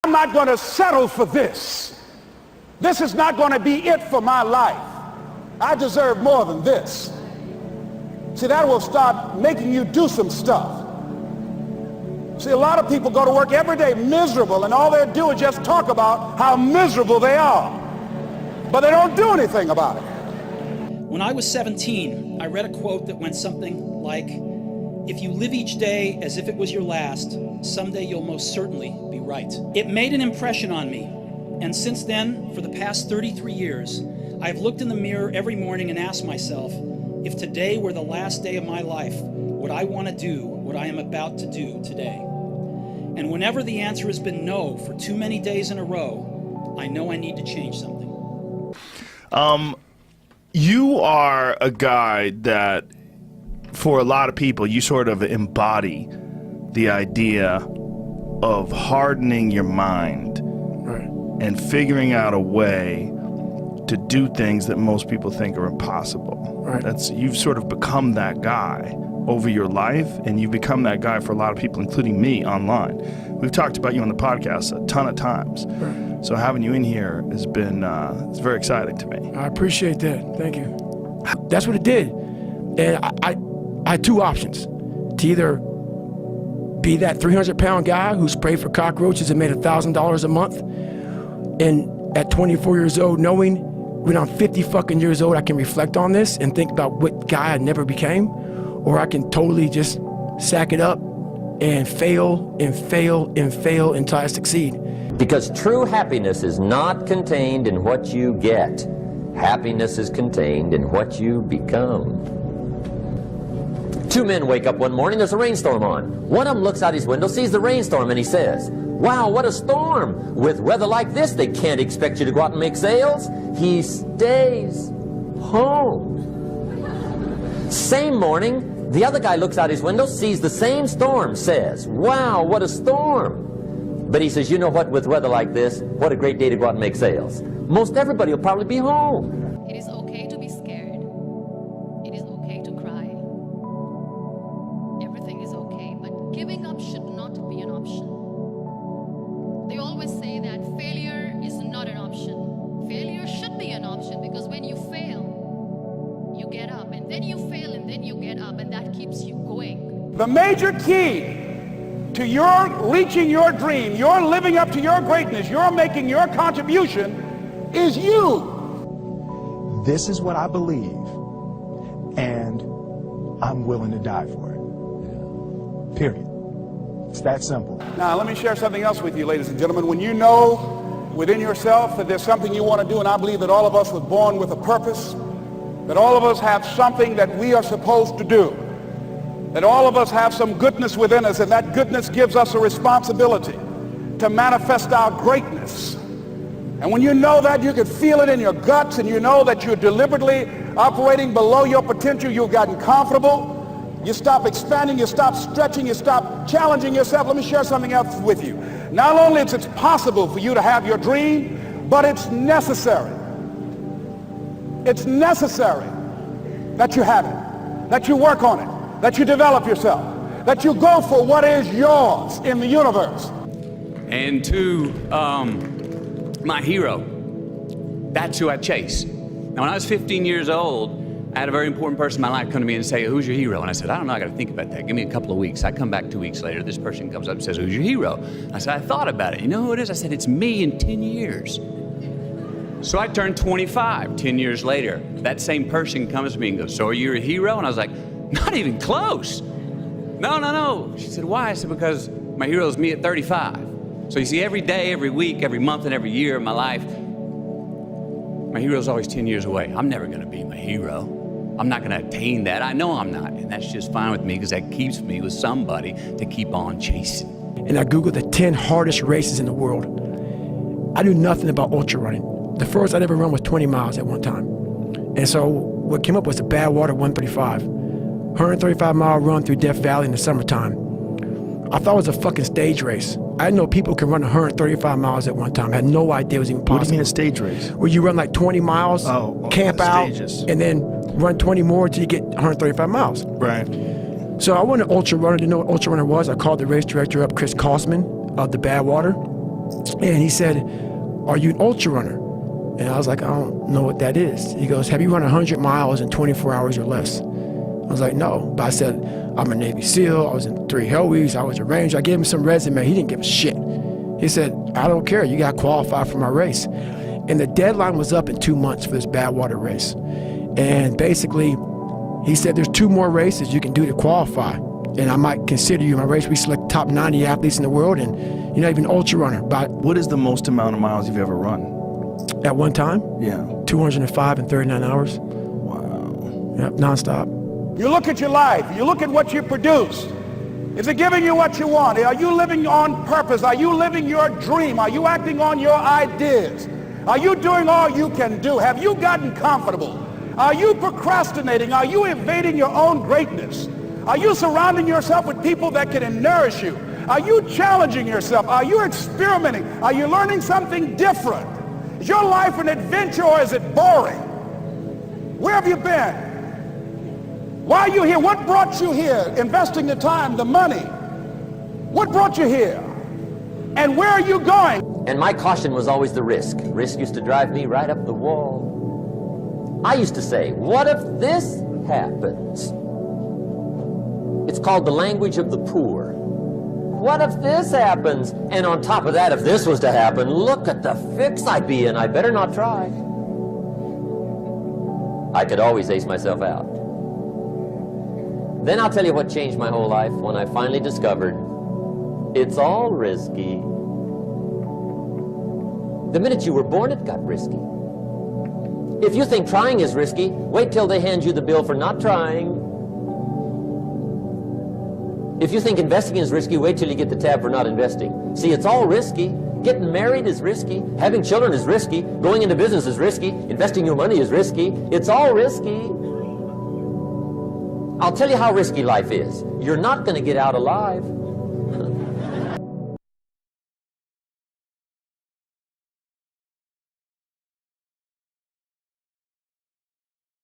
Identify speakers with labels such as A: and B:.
A: I'm not going to settle for this. This is not going to be it for my life. I deserve more than this. See, that will start making you do some stuff. See, a lot of people go to work every day miserable, and all they do is just talk about how miserable they are. But they don't do anything about it.
B: When I was 17, I read a quote that went something like, "If you live each day as if it was your last, someday you'll most certainly be right." It made an impression on me. And since then, for the past 33 years, I've looked in the mirror every morning and asked myself, if today were the last day of my life, would I want to do what I am about to do today? And whenever the answer has been no for too many days in a row, I know I need to change something.
C: You are a guy that, for a lot of people, you sort of embody the idea of hardening your mind and figuring out a way to do things that most people think are impossible. You've sort of become that guy over your life, and you've become that guy for a lot of people, including me, online. We've talked about you on the podcast a ton of times. So having you in here has been it's very exciting to me.
D: I appreciate that. Thank you. That's what it did. And I had two options. To either be that 300-pound guy who sprayed for cockroaches and made $1,000 a month, and at 24 years old, knowing when I'm 50 fucking years old, I can reflect on this and think about what guy I never became, or I can totally just sack it up and fail and fail and fail until I succeed.
E: Because true happiness is not contained in what you get. Happiness is contained in what you become. Two men wake up one morning, there's a rainstorm on. One of them looks out his window, sees the rainstorm, and he says, "Wow, what a storm. With weather like this, they can't expect you to go out and make sales." He stays home. Same morning, the other guy looks out his window, sees the same storm, says, "Wow, what a storm." But he says, "You know what, with weather like this, what a great day to go out and make sales. Most everybody will probably be home."
F: It is okay to be scared. It is okay to cry. Everything is okay, but giving up should not be an option. They always say that failure is not an option. Failure should be an option, because when you fail, you get up, and then you fail, and then you get up, and that keeps you going.
A: The major key to your reaching your dream, your living up to your greatness, your making your contribution is you.
G: This is what I believe, and I'm willing to die for it. Period. It's that simple.
A: Now, let me share something else with you, ladies and gentlemen. When you know within yourself that there's something you want to do, and I believe that all of us were born with a purpose, that all of us have something that we are supposed to do, that all of us have some goodness within us, and that goodness gives us a responsibility to manifest our greatness. And when you know that, you can feel it in your guts, and you know that you're deliberately operating below your potential. You've gotten comfortable. You stop expanding, you stop stretching, you stop challenging yourself. Let me share something else with you. Not only is it possible for you to have your dream, but it's necessary. It's necessary that you have it, that you work on it, that you develop yourself, that you go for what is yours in the universe.
H: And to my hero, that's who I chase. Now, when I was 15 years old, I had a very important person in my life come to me and say, "Who's your hero?" And I said, "I don't know, I got to think about that. Give me a couple of weeks." I come back 2 weeks later, this person comes up and says, "Who's your hero?" I said, "I thought about it. You know who it is?" I said, "It's me in 10 years. So I turned 25 10 years later. That same person comes to me and goes, "So are you a hero?" And I was like, "Not even close. No. She said, "Why?" I said, "Because my hero is me at 35. So you see, every day, every week, every month, and every year of my life, my hero's always 10 years away. I'm never going to be my hero. I'm not going to attain that. I know I'm not. And that's just fine with me, because that keeps me with somebody to keep on chasing."
D: And I Googled the 10 hardest races in the world. I knew nothing about ultra running. The first I'd ever run was 20 miles at one time. And so what came up was the Badwater 135. 135-mile run through Death Valley in the summertime. I thought it was a fucking stage race. I didn't know people could run 135 miles at one time. I had no idea it was even possible.
C: What do you mean a stage race?
D: Where you run like 20 miles, camp out, and then run 20 more until you get 135 miles.
C: Right.
D: So I wasn't an ultra runner, didn't know what ultra runner was. I called the race director up, Chris Kosman of the Badwater. And he said, "Are you an ultra runner?" And I was like, "I don't know what that is." He goes, "Have you run 100 miles in 24 hours or less?" I was like, "No." But I said, "I'm a Navy SEAL. I was in 3 Hell Weeks. I was a Ranger." I gave him some resume. He didn't give a shit. He said, "I don't care. You got qualified for my race." And the deadline was up in 2 months for this Badwater race. And basically, he said, "There's 2 more races you can do to qualify. And I might consider you in my race. We select top 90 athletes in the world, and you're not even an ultra runner." But
C: What is the most amount of miles you've ever run?
D: at one time,
C: Yeah.
D: 205 in 39 hours.
C: Wow.
D: Yep, nonstop.
A: You look at your life, you look at what you produce. Is it giving you what you want? Are you living on purpose? Are you living your dream? Are you acting on your ideas? Are you doing all you can do? Have you gotten comfortable? Are you procrastinating? Are you evading your own greatness? Are you surrounding yourself with people that can nourish you? Are you challenging yourself? Are you experimenting? Are you learning something different? Is your life an adventure, or is it boring? Where have you been? Why are you here? What brought you here? Investing the time, the money. What brought you here? And where are you going?
E: And my caution was always the risk. Risk used to drive me right up the wall. I used to say, what if this happens? It's called the language of the poor. What if this happens? And on top of that, if this was to happen, look at the fix I'd be in. I better not try. I could always ace myself out. Then I'll tell you what changed my whole life when I finally discovered it's all risky. The minute you were born, it got risky. If you think trying is risky, wait till they hand you the bill for not trying. If you think investing is risky, wait till you get the tab for not investing. See, it's all risky. Getting married is risky. Having children is risky. Going into business is risky. Investing your money is risky. It's all risky. I'll tell you how risky life is. You're not going to get out alive.